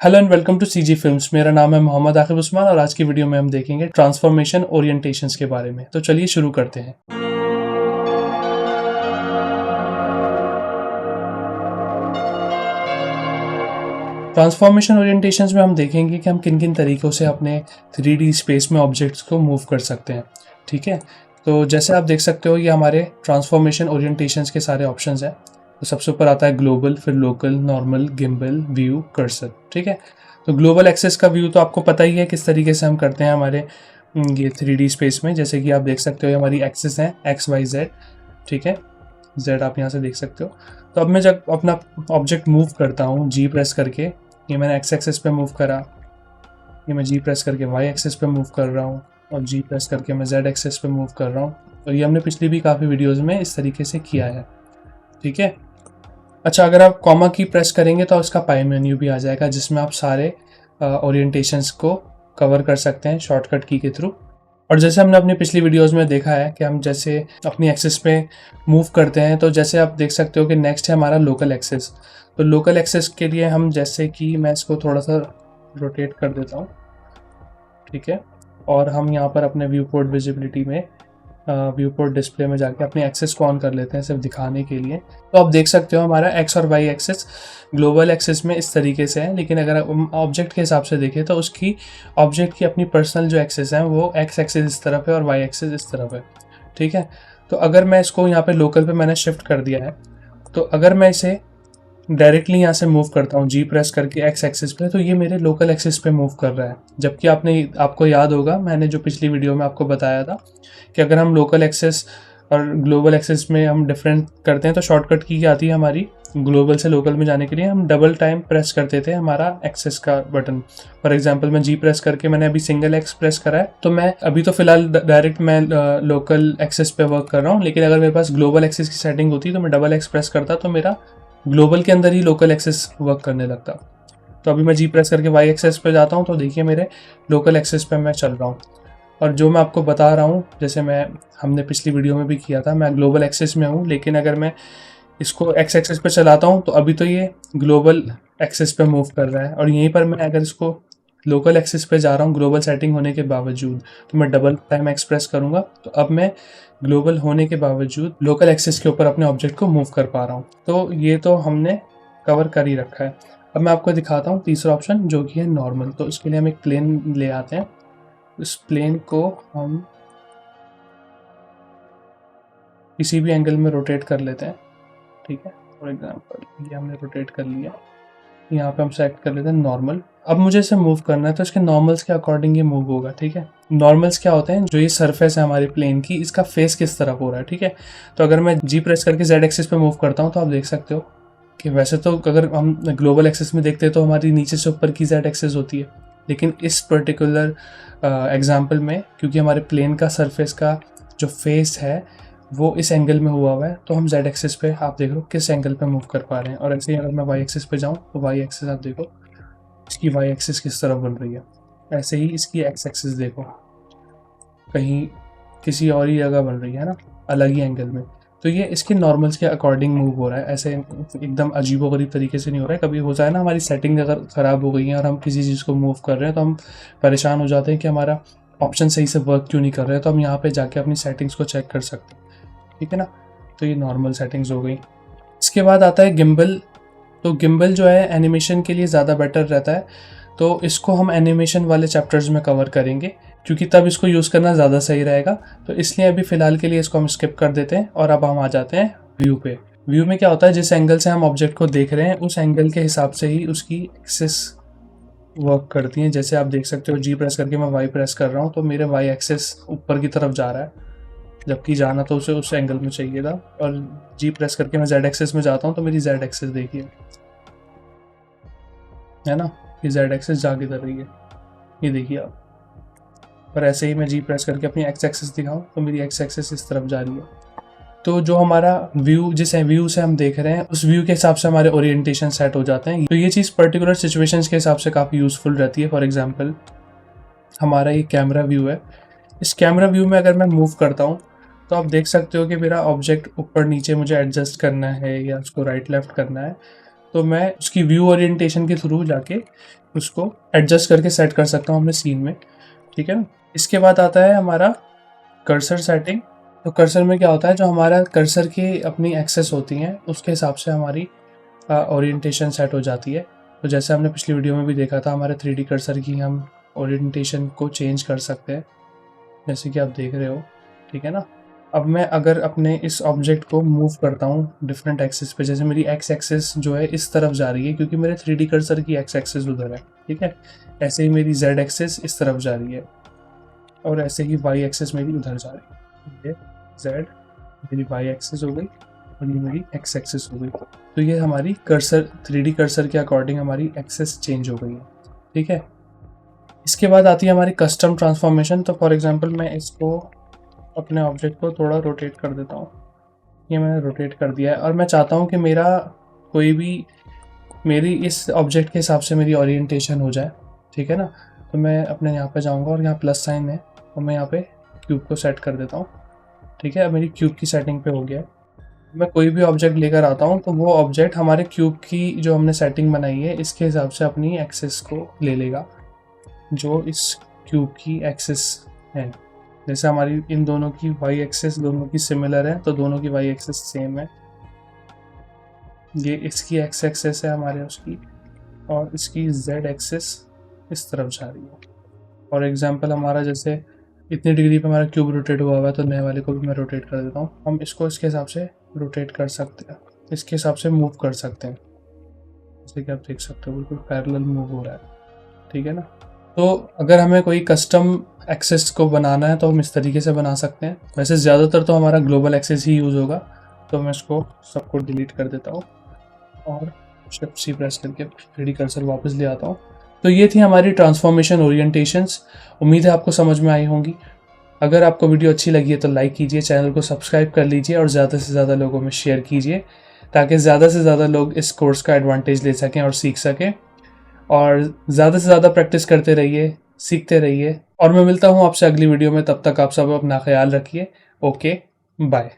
Hello and welcome to CG films. मेरा नाम है मोहम्मद आकिब उस्मान और आज की वीडियो में हम देखेंगे ट्रांसफॉर्मेशन ओरिएंटेशंस के बारे में। तो चलिए शुरू करते हैं। ट्रांसफॉर्मेशन ओरिएंटेशंस में हम देखेंगे कि हम किन किन तरीक़ों से अपने 3D स्पेस में ऑब्जेक्ट्स को मूव कर सकते हैं। ठीक है, तो जैसे आप देख सकते हो ये हमारे ट्रांसफॉर्मेशन ओरिएंटेशंस के सारे ऑप्शंस हैं। तो सबसे ऊपर आता है ग्लोबल, फिर local, normal, gimbal, view, cursor. ठीक है, तो ग्लोबल एक्सेस का व्यू तो आपको पता ही है किस तरीके से हम करते हैं हमारे ये 3D स्पेस में। जैसे कि आप देख सकते हो ये हमारी एक्सेस है एक्स वाई जेड। ठीक है, जेड आप यहाँ से देख सकते हो। तो अब मैं जब अपना ऑब्जेक्ट मूव करता हूँ जी प्रेस करके, ये मैंने एक्स एक्सेस पे मूव करा, ये मैं जी प्रेस करके वाई एक्सेस पे मूव कर रहा हूँ और जी प्रेस करके मैं जेड एक्सेस पे मूव कर रहा हूँ। और ये हमने पिछली भी काफ़ी वीडियोज़ में इस तरीके से किया है। ठीक है, अच्छा, अगर आप कॉमा की प्रेस करेंगे तो इसका पाई मेन्यू भी आ जाएगा जिसमें आप सारे ओरिएंटेशंस को कवर कर सकते हैं शॉर्टकट की के थ्रू। और जैसे हमने अपनी पिछली वीडियोस में देखा है कि हम जैसे अपनी एक्सेस पे मूव करते हैं, तो जैसे आप देख सकते हो कि नेक्स्ट है हमारा लोकल एक्सेस। तो लोकल एक्सेस के लिए हम जैसे कि मैं इसको थोड़ा सा रोटेट कर देता हूँ। ठीक है, और हम यहाँ पर अपने व्यू पोर्ट विजिबिलिटी में व्यू पोर्ट डिस्प्ले में जाके अपने एक्सेस को ऑन कर लेते हैं सिर्फ दिखाने के लिए। तो आप देख सकते हो हमारा एक्स और वाई एक्सेस ग्लोबल एक्सेस में इस तरीके से है, लेकिन अगर हम ऑब्जेक्ट के हिसाब से देखें तो उसकी ऑब्जेक्ट की अपनी पर्सनल जो एक्सेस है वो एक्स एक्सेस इस तरफ है और वाई एक्सेस इस तरफ है। ठीक है, तो अगर मैं इसको यहाँ पे लोकल पे मैंने शिफ्ट कर दिया है, तो अगर मैं इसे डायरेक्टली यहाँ से मूव करता हूँ जी प्रेस करके एक्स एक्सिस पे, तो ये मेरे लोकल एक्सिस पे मूव कर रहा है। जबकि आपको याद होगा मैंने जो पिछली वीडियो में आपको बताया था कि अगर हम लोकल एक्सेस और ग्लोबल एक्सेस में हम डिफरेंट करते हैं तो शॉर्टकट की आती है हमारी ग्लोबल से लोकल में जाने के लिए हम डबल टाइम प्रेस करते थे हमारा एक्सेस का बटन। फॉर एग्जांपल मैं जी प्रेस करके मैंने अभी सिंगल एक्स प्रेस करा है, तो मैं अभी तो फिलहाल डायरेक्ट मैं लोकल एक्सेस पे वर्क कर रहा हूँ, लेकिन अगर मेरे पास ग्लोबल एक्सेस की सेटिंग होती तो मैं डबल एक्स प्रेस करता तो मेरा ग्लोबल के अंदर ही लोकल एक्सेस वर्क करने लगता। तो अभी मैं जी प्रेस करके वाई एक्सेस पे जाता हूँ तो देखिए मेरे लोकल एक्सेस पे मैं चल रहा हूँ। और जो मैं आपको बता रहा हूँ, जैसे हमने पिछली वीडियो में भी किया था, मैं ग्लोबल एक्सेस में हूँ, लेकिन अगर मैं इसको एक्स एक्सेस पे चलाता हूँ तो अभी तो ये ग्लोबल एक्सेस पे मूव कर रहा है। और यहीं पर मैं अगर इसको लोकल एक्सेस पे जा रहा हूँ ग्लोबल सेटिंग होने के बावजूद, तो मैं डबल टाइम एक्सप्रेस करूँगा तो अब मैं ग्लोबल होने के बावजूद लोकल एक्सेस के ऊपर अपने ऑब्जेक्ट को मूव कर पा रहा हूँ। तो ये तो हमने कवर कर ही रखा है। अब मैं आपको दिखाता हूँ तीसरा ऑप्शन जो कि है नॉर्मल। तो इसके लिए हम एक प्लेन ले आते हैं, इस प्लेन को हम किसी भी एंगल में रोटेट कर लेते हैं। ठीक है, फॉर एग्जांपल ये हमने रोटेट कर लिया, यहाँ पे हम सेलेक्ट कर लेते हैं नॉर्मल। अब मुझे इसे मूव करना है तो इसके नॉर्मल्स के अकॉर्डिंग ये मूव होगा। ठीक है, नॉर्मल्स क्या होते हैं, जो ये सरफेस है हमारी प्लेन की, इसका फेस किस तरफ हो रहा है। ठीक है, तो अगर मैं जी प्रेस करके जेड एक्सिस पे मूव करता हूँ तो आप देख सकते हो कि वैसे तो अगर हम ग्लोबल एक्सिस में देखते हैं तो हमारी नीचे से ऊपर की जेड एक्सिस होती है, लेकिन इस पर्टिकुलर एग्जाम्पल में क्योंकि हमारे प्लेन का सरफेस का जो फेस है वो इस एंगल में हुआ है, तो हम जेड एक्सिस पे आप देख लो किस एंगल पे मूव कर पा रहे हैं। और ऐसे ही अगर मैं वाई एक्सिस पे जाऊँ तो वाई एक्सिस आप देखो इसकी वाई एक्सिस किस तरफ बन रही है, ऐसे ही इसकी एक्स एक्सिस देखो कहीं किसी और ही जगह बन रही है ना, अलग ही एंगल में। तो ये इसके नॉर्मल्स के अकॉर्डिंग मूव हो रहा है, ऐसे एकदम अजीबोगरीब तरीके से नहीं हो रहा है। कभी हो जाए ना हमारी सेटिंग अगर ख़राब हो गई है और हम किसी चीज़ को मूव कर रहे हैं तो हम परेशान हो जाते हैं कि हमारा ऑप्शन सही से वर्क क्यों नहीं कर रहा है। तो हम यहाँ पे जाके अपनी सेटिंग्स को चेक कर सकते हैं। ठीक है ना, तो ये नॉर्मल सेटिंग्स हो गई। इसके बाद आता है गिम्बल। तो गिम्बल जो है एनिमेशन के लिए ज़्यादा बेटर रहता है, तो इसको हम एनिमेशन वाले चैप्टर्स में कवर करेंगे क्योंकि तब इसको यूज़ करना ज़्यादा सही रहेगा। तो इसलिए अभी फ़िलहाल के लिए इसको हम स्किप कर देते हैं और अब हम आ जाते हैं व्यू पे। व्यू में क्या होता है, जिस एंगल से हम ऑब्जेक्ट को देख रहे हैं उस एंगल के हिसाब से ही उसकी एक्सेस वर्क करती हैं। जैसे आप देख सकते हो जी प्रेस करके मैं वाई प्रेस कर रहा हूँ तो मेरे वाई एक्सेस ऊपर की तरफ जा रहा है, जबकि जाना तो उसे उस एंगल में चाहिए था। और जी प्रेस करके मैं जेड एक्सेस में जाता हूँ तो मेरी जेड एक्सेस देखिए, है ना, ये जेड एक्सेस जा किधर रही है ये देखिए आप। और ऐसे ही मैं जी प्रेस करके अपनी एक्स एक्सेस दिखाऊँ तो मेरी एक्स एक्सेस इस तरफ जा रही है। तो जो हमारा व्यू, जिस व्यू से हम देख रहे हैं उस व्यू के हिसाब से हमारे ओरिएंटेशन सेट हो जाते हैं। तो ये चीज़ पर्टिकुलर सिचुएशंस के हिसाब से काफ़ी यूज़फुल रहती है। फॉर एग्जांपल हमारा ये कैमरा व्यू है, इस कैमरा व्यू में अगर मैं मूव करता हूँ तो आप देख सकते हो कि मेरा ऑब्जेक्ट ऊपर नीचे मुझे एडजस्ट करना है या उसको राइट लेफ्ट करना है तो मैं उसकी व्यू ओरिएंटेशन के थ्रू जाके उसको एडजस्ट करके सेट कर सकता हूँ अपने सीन में, ठीक है ना। इसके बाद आता है हमारा कर्सर सेटिंग। तो कर्सर में क्या होता है, जो हमारा कर्सर की अपनी एक्सेस होती हैं उसके हिसाब से हमारी ओरिएंटेशन सेट हो जाती है। तो जैसे हमने पिछली वीडियो में भी देखा था, हमारे 3D कर्सर की हम ओरिएंटेशन को चेंज कर सकते हैं, जैसे कि आप देख रहे हो, ठीक है ना। अब मैं अगर अपने इस ऑब्जेक्ट को मूव करता हूँ डिफरेंट एक्सिस पे, जैसे मेरी एक्स एक्सिस जो है इस तरफ जा रही है क्योंकि मेरे 3D कर्सर की एक्स एक्सिस उधर है, ठीक है। ऐसे ही मेरी जेड एक्सिस इस तरफ जा रही है और ऐसे ही वाई एक्सिस मेरी उधर जा रही है। ये जेड मेरी वाई एक्सिस हो गई और ये मेरी एक्स एक्सिस हो गई। तो ये हमारी कर्सर 3D कर्सर के अकॉर्डिंग हमारी एक्सिस चेंज हो गई है, ठीक है। इसके बाद आती है हमारी कस्टम ट्रांसफॉर्मेशन। तो फॉर एग्जांपल मैं इसको अपने ऑब्जेक्ट को थोड़ा रोटेट कर देता हूँ, ये मैंने रोटेट कर दिया है और मैं चाहता हूँ कि मेरा कोई भी मेरी इस ऑब्जेक्ट के हिसाब से मेरी ओरिएंटेशन हो जाए, ठीक है ना। तो मैं अपने यहाँ पे जाऊँगा और यहाँ प्लस साइन है और मैं यहाँ पे क्यूब को सेट कर देता हूँ, ठीक है। अब मेरी क्यूब की सेटिंग पे हो गया है। मैं कोई भी ऑब्जेक्ट लेकर आता हूँ तो वो ऑब्जेक्ट हमारे क्यूब की जो हमने सेटिंग बनाई है इसके हिसाब से अपनी एक्सिस को ले लेगा, जो इस क्यूब की एक्सिस है। जैसे हमारी इन दोनों की वाई एक्सिस दोनों की सिमिलर है, तो दोनों की वाई एक्सिस सेम है। ये इसकी एक्स एक्सिस है हमारे उसकी, और इसकी जेड एक्सिस इस तरफ जा रही है। और एग्जांपल हमारा जैसे इतनी डिग्री पे हमारा क्यूब रोटेट हुआ हुआ है, तो नए वाले को भी मैं रोटेट कर देता हूँ। हम इसको इसके हिसाब से रोटेट कर सकते हैं, इसके हिसाब से मूव कर सकते हैं, जैसे कि आप देख सकते हो बिल्कुल पैरेलल मूव हो रहा है, ठीक है ना। तो अगर हमें कोई कस्टम एक्सेस को बनाना है तो हम इस तरीके से बना सकते हैं। वैसे ज़्यादातर तो हमारा ग्लोबल एक्सेस ही यूज़ होगा, तो मैं इसको सबको डिलीट कर देता हूँ और शिफ्ट सी प्रेस करके 3D कर्सर वापस ले आता हूँ। तो ये थी हमारी ट्रांसफॉर्मेशन ओरिएंटेशंस। उम्मीद है आपको समझ में आई होंगी। अगर आपको वीडियो अच्छी लगी है तो लाइक कीजिए, चैनल को सब्सक्राइब कर लीजिए और ज़्यादा से ज़्यादा लोगों में शेयर कीजिए, ताकि ज़्यादा से ज़्यादा लोग इस कोर्स का एडवांटेज ले सकें और सीख सकें। और ज़्यादा से ज़्यादा प्रैक्टिस करते रहिए, सीखते रहिए। और मैं मिलता हूँ आपसे अगली वीडियो में, तब तक आप सब अपना ख्याल रखिए। Okay, bye.